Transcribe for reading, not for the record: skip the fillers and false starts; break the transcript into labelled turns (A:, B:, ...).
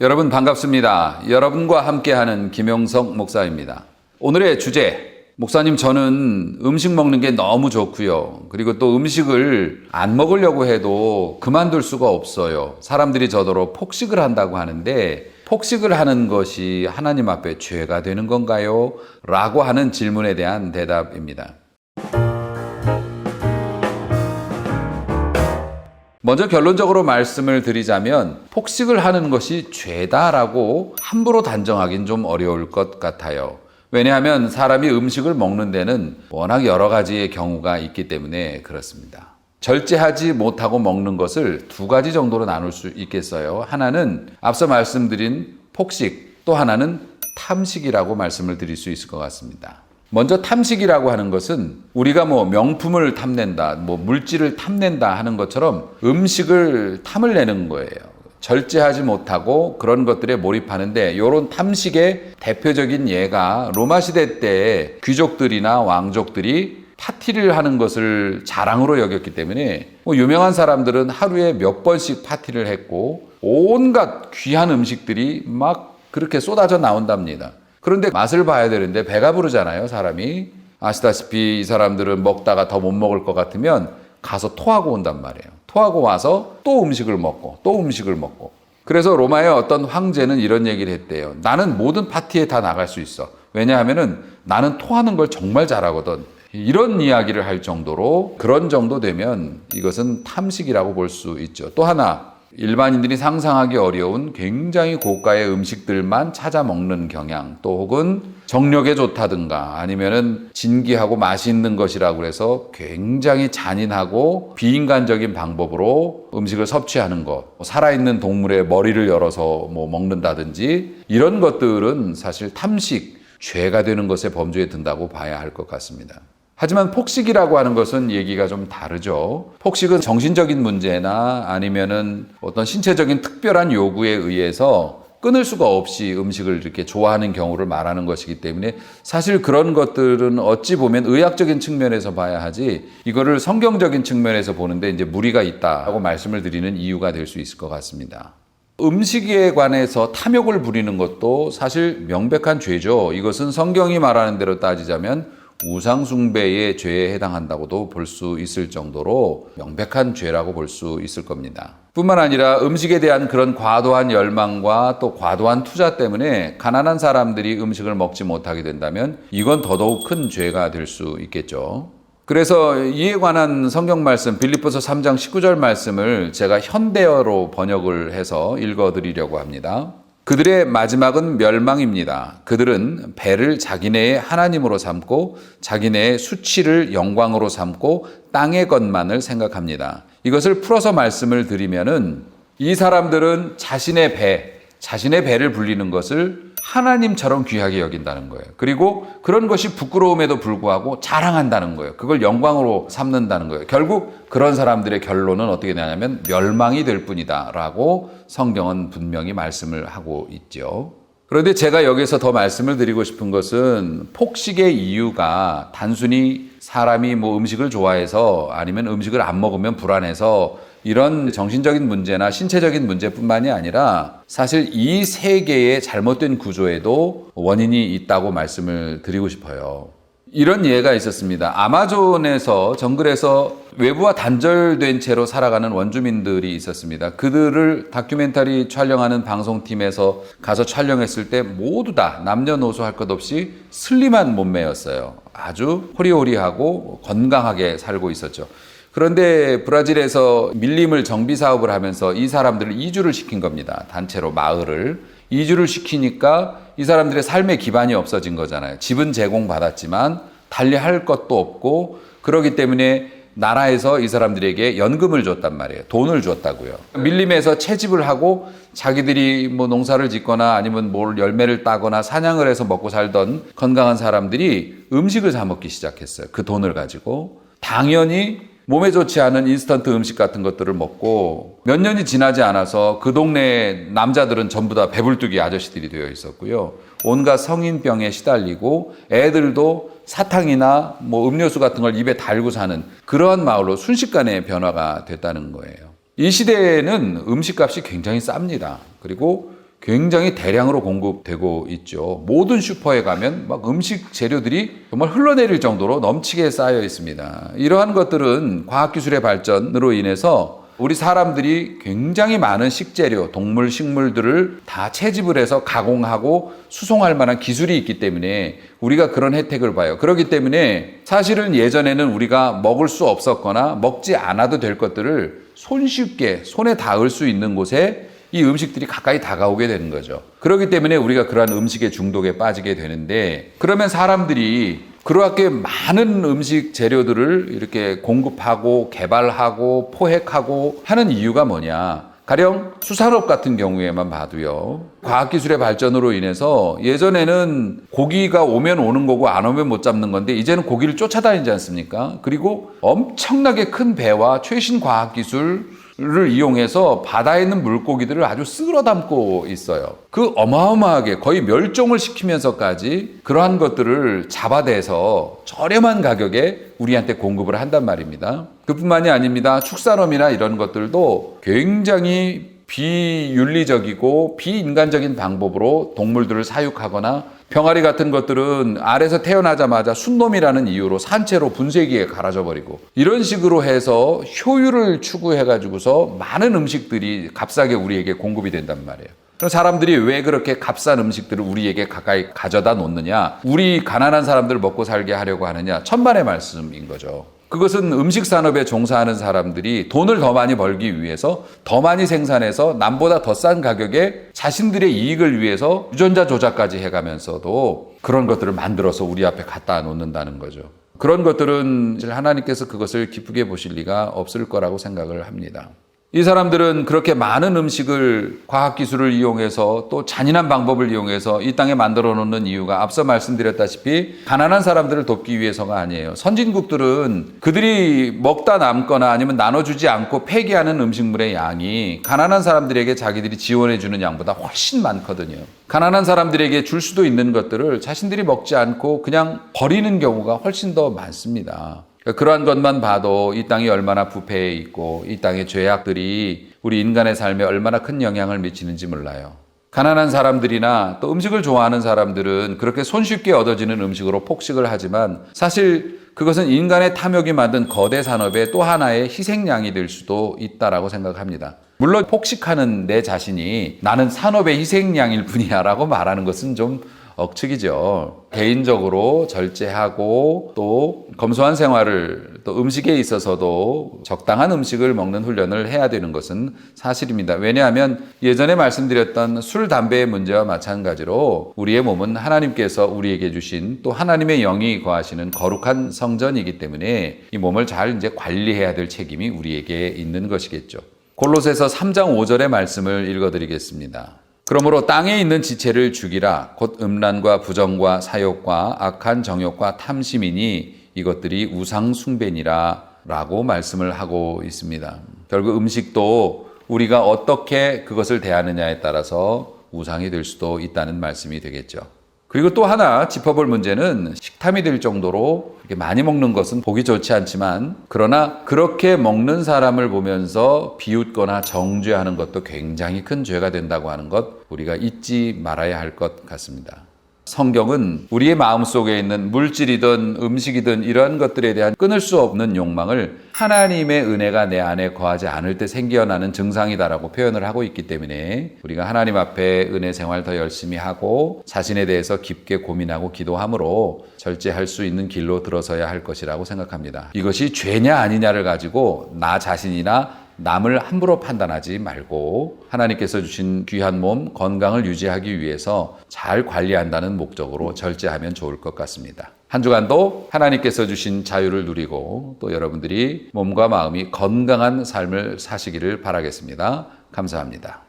A: 여러분 반갑습니다. 여러분과 함께하는 김용석 목사입니다. 오늘의 주제, 목사님 저는 음식 먹는 게 너무 좋고요. 그리고 또 음식을 안 먹으려고 해도 그만둘 수가 없어요. 사람들이 저더러 폭식을 한다고 하는데 폭식을 하는 것이 하나님 앞에 죄가 되는 건가요? 라고 하는 질문에 대한 대답입니다. 먼저 결론적으로 말씀을 드리자면 폭식을 하는 것이 죄다라고 함부로 단정하긴 좀 어려울 것 같아요. 왜냐하면 사람이 음식을 먹는 데는 워낙 여러 가지의 경우가 있기 때문에 그렇습니다. 절제하지 못하고 먹는 것을 두 가지 정도로 나눌 수 있겠어요. 하나는 앞서 말씀드린 폭식, 또 하나는 탐식이라고 말씀을 드릴 수 있을 것 같습니다. 먼저 탐식이라고 하는 것은 우리가 명품을 탐낸다, 물질을 탐낸다 하는 것처럼 음식을 탐을 내는 거예요. 절제하지 못하고 그런 것들에 몰입하는데 이런 탐식의 대표적인 예가 로마 시대 때 귀족들이나 왕족들이 파티를 하는 것을 자랑으로 여겼기 때문에 유명한 사람들은 하루에 몇 번씩 파티를 했고 온갖 귀한 음식들이 막 그렇게 쏟아져 나온답니다. 그런데 맛을 봐야 되는데 배가 부르잖아요, 사람이. 아시다시피 이 사람들은 먹다가 더 못 먹을 것 같으면 가서 토하고 온단 말이에요. 토하고 와서 또 음식을 먹고 또 음식을 먹고. 그래서 로마의 어떤 황제는 이런 얘기를 했대요. 나는 모든 파티에 다 나갈 수 있어. 왜냐하면은 나는 토하는 걸 정말 잘하거든. 이런 이야기를 할 정도로 그런 정도 되면 이것은 탐식이라고 볼 수 있죠. 또 하나, 일반인들이 상상하기 어려운 굉장히 고가의 음식들만 찾아 먹는 경향, 또 혹은 정력에 좋다든가 아니면은 진기하고 맛있는 것이라고 해서 굉장히 잔인하고 비인간적인 방법으로 음식을 섭취하는 것, 살아있는 동물의 머리를 열어서 먹는다든지 이런 것들은 사실 탐식, 죄가 되는 것의 범주에 든다고 봐야 할 것 같습니다. 하지만 폭식이라고 하는 것은 얘기가 좀 다르죠. 폭식은 정신적인 문제나 아니면은 어떤 신체적인 특별한 요구에 의해서 끊을 수가 없이 음식을 이렇게 좋아하는 경우를 말하는 것이기 때문에 사실 그런 것들은 어찌 보면 의학적인 측면에서 봐야 하지 이거를 성경적인 측면에서 보는데 이제 무리가 있다고 말씀을 드리는 이유가 될 수 있을 것 같습니다. 음식에 관해서 탐욕을 부리는 것도 사실 명백한 죄죠. 이것은 성경이 말하는 대로 따지자면 우상숭배의 죄에 해당한다고도 볼 수 있을 정도로 명백한 죄라고 볼 수 있을 겁니다. 뿐만 아니라 음식에 대한 그런 과도한 열망과 또 과도한 투자 때문에 가난한 사람들이 음식을 먹지 못하게 된다면 이건 더더욱 큰 죄가 될 수 있겠죠. 그래서 이에 관한 성경 말씀 빌립보서 3장 19절 말씀을 제가 현대어로 번역을 해서 읽어드리려고 합니다. 그들의 마지막은 멸망입니다. 그들은 배를 자기네의 하나님으로 삼고 자기네의 수치를 영광으로 삼고 땅의 것만을 생각합니다. 이것을 풀어서 말씀을 드리면은 이 사람들은 자신의 배를 불리는 것을 하나님처럼 귀하게 여긴다는 거예요. 그리고 그런 것이 부끄러움에도 불구하고 자랑한다는 거예요. 그걸 영광으로 삼는다는 거예요. 결국 그런 사람들의 결론은 어떻게 되냐면 멸망이 될 뿐이다 라고 성경은 분명히 말씀을 하고 있죠. 그런데 제가 여기서 더 말씀을 드리고 싶은 것은 폭식의 이유가 단순히 사람이 음식을 좋아해서 아니면 음식을 안 먹으면 불안해서 이런 정신적인 문제나 신체적인 문제뿐만이 아니라 사실 이 세계의 잘못된 구조에도 원인이 있다고 말씀을 드리고 싶어요. 이런 예가 있었습니다. 아마존에서 정글에서 외부와 단절된 채로 살아가는 원주민들이 있었습니다. 그들을 다큐멘터리 촬영하는 방송팀에서 가서 촬영했을 때 모두 다 남녀노소 할 것 없이 슬림한 몸매였어요. 아주 호리호리하고 건강하게 살고 있었죠. 그런데 브라질에서 밀림을 정비 사업을 하면서 이 사람들을 이주를 시킨 겁니다. 단체로 마을을. 이주를 시키니까 이 사람들의 삶의 기반이 없어진 거잖아요. 집은 제공받았지만 달리 할 것도 없고 그러기 때문에 나라에서 이 사람들에게 연금을 줬단 말이에요. 돈을 줬다고요. 밀림에서 채집을 하고 자기들이 농사를 짓거나 아니면 열매를 따거나 사냥을 해서 먹고 살던 건강한 사람들이 음식을 사 먹기 시작했어요. 그 돈을 가지고. 당연히 몸에 좋지 않은 인스턴트 음식 같은 것들을 먹고 몇 년이 지나지 않아서 그 동네 남자들은 전부 다 배불뚝이 아저씨들이 되어 있었고요. 온갖 성인병에 시달리고 애들도 사탕이나 음료수 같은 걸 입에 달고 사는 그러한 마을로 순식간에 변화가 됐다는 거예요. 이 시대에는 음식값이 굉장히 쌉니다. 그리고 굉장히 대량으로 공급되고 있죠. 모든 슈퍼에 가면 막 음식 재료들이 정말 흘러내릴 정도로 넘치게 쌓여 있습니다. 이러한 것들은 과학기술의 발전으로 인해서 우리 사람들이 굉장히 많은 식재료, 동물, 식물들을 다 채집을 해서 가공하고 수송할 만한 기술이 있기 때문에 우리가 그런 혜택을 봐요. 그렇기 때문에 사실은 예전에는 우리가 먹을 수 없었거나 먹지 않아도 될 것들을 손쉽게 손에 닿을 수 있는 곳에 이 음식들이 가까이 다가오게 되는 거죠. 그렇기 때문에 우리가 그러한 음식의 중독에 빠지게 되는데, 그러면 사람들이 그렇게 많은 음식 재료들을 이렇게 공급하고 개발하고 포획하고 하는 이유가 뭐냐? 가령 수산업 같은 경우에만 봐도요. 과학기술의 발전으로 인해서 예전에는 고기가 오면 오는 거고 안 오면 못 잡는 건데 이제는 고기를 쫓아다니지 않습니까? 그리고 엄청나게 큰 배와 최신 과학기술을 이용해서 바다에 있는 물고기들을 아주 쓸어 담고 있어요. 그 어마어마하게 거의 멸종을 시키면서까지 그러한 것들을 잡아대서 저렴한 가격에 우리한테 공급을 한단 말입니다. 그뿐만이 아닙니다. 축산업이나 이런 것들도 굉장히 비윤리적이고 비인간적인 방법으로 동물들을 사육하거나 병아리 같은 것들은 알에서 태어나자마자 순놈이라는 이유로 산채로 분쇄기에 갈아져 버리고 이런 식으로 해서 효율을 추구해가지고서 많은 음식들이 값싸게 우리에게 공급이 된단 말이에요. 그럼 사람들이 왜 그렇게 값싼 음식들을 우리에게 가까이 가져다 놓느냐? 우리 가난한 사람들 먹고 살게 하려고 하느냐? 천만의 말씀인 거죠. 그것은 음식 산업에 종사하는 사람들이 돈을 더 많이 벌기 위해서 더 많이 생산해서 남보다 더 싼 가격에 자신들의 이익을 위해서 유전자 조작까지 해가면서도 그런 것들을 만들어서 우리 앞에 갖다 놓는다는 거죠. 그런 것들은 하나님께서 그것을 기쁘게 보실 리가 없을 거라고 생각을 합니다. 이 사람들은 그렇게 많은 음식을 과학기술을 이용해서 또 잔인한 방법을 이용해서 이 땅에 만들어 놓는 이유가 앞서 말씀드렸다시피 가난한 사람들을 돕기 위해서가 아니에요. 선진국들은 그들이 먹다 남거나 아니면 나눠주지 않고 폐기하는 음식물의 양이 가난한 사람들에게 자기들이 지원해 주는 양보다 훨씬 많거든요. 가난한 사람들에게 줄 수도 있는 것들을 자신들이 먹지 않고 그냥 버리는 경우가 훨씬 더 많습니다. 그러한 것만 봐도 이 땅이 얼마나 부패해 있고 이 땅의 죄악들이 우리 인간의 삶에 얼마나 큰 영향을 미치는지 몰라요. 가난한 사람들이나 또 음식을 좋아하는 사람들은 그렇게 손쉽게 얻어지는 음식으로 폭식을 하지만 사실 그것은 인간의 탐욕이 만든 거대 산업의 또 하나의 희생양이 될 수도 있다라고 생각합니다. 물론 폭식하는 내 자신이 나는 산업의 희생양일 뿐이야 라고 말하는 것은 좀 억측이죠. 개인적으로 절제하고 또 검소한 생활을 또 음식에 있어서도 적당한 음식을 먹는 훈련을 해야 되는 것은 사실입니다. 왜냐하면 예전에 말씀드렸던 술, 담배의 문제와 마찬가지로 우리의 몸은 하나님께서 우리에게 주신 또 하나님의 영이 거하시는 거룩한 성전이기 때문에 이 몸을 잘 이제 관리해야 될 책임이 우리에게 있는 것이겠죠. 골로새서 3장 5절의 말씀을 읽어드리겠습니다. 그러므로 땅에 있는 지체를 죽이라. 곧 음란과 부정과 사욕과 악한 정욕과 탐심이니 이것들이 우상 숭배니라 라고 말씀을 하고 있습니다. 결국 음식도 우리가 어떻게 그것을 대하느냐에 따라서 우상이 될 수도 있다는 말씀이 되겠죠. 그리고 또 하나 짚어볼 문제는 식탐이 될 정도로 이렇게 많이 먹는 것은 보기 좋지 않지만 그러나 그렇게 먹는 사람을 보면서 비웃거나 정죄하는 것도 굉장히 큰 죄가 된다고 하는 것 우리가 잊지 말아야 할 것 같습니다. 성경은 우리의 마음속에 있는 물질이든 음식이든 이런 것들에 대한 끊을 수 없는 욕망을 하나님의 은혜가 내 안에 거하지 않을 때 생겨나는 증상이다라고 표현을 하고 있기 때문에 우리가 하나님 앞에 은혜 생활 더 열심히 하고 자신에 대해서 깊게 고민하고 기도함으로 절제할 수 있는 길로 들어서야 할 것이라고 생각합니다. 이것이 죄냐 아니냐를 가지고 나 자신이나 남을 함부로 판단하지 말고 하나님께서 주신 귀한 몸 건강을 유지하기 위해서 잘 관리한다는 목적으로 절제하면 좋을 것 같습니다. 한 주간도 하나님께서 주신 자유를 누리고 또 여러분들이 몸과 마음이 건강한 삶을 사시기를 바라겠습니다. 감사합니다.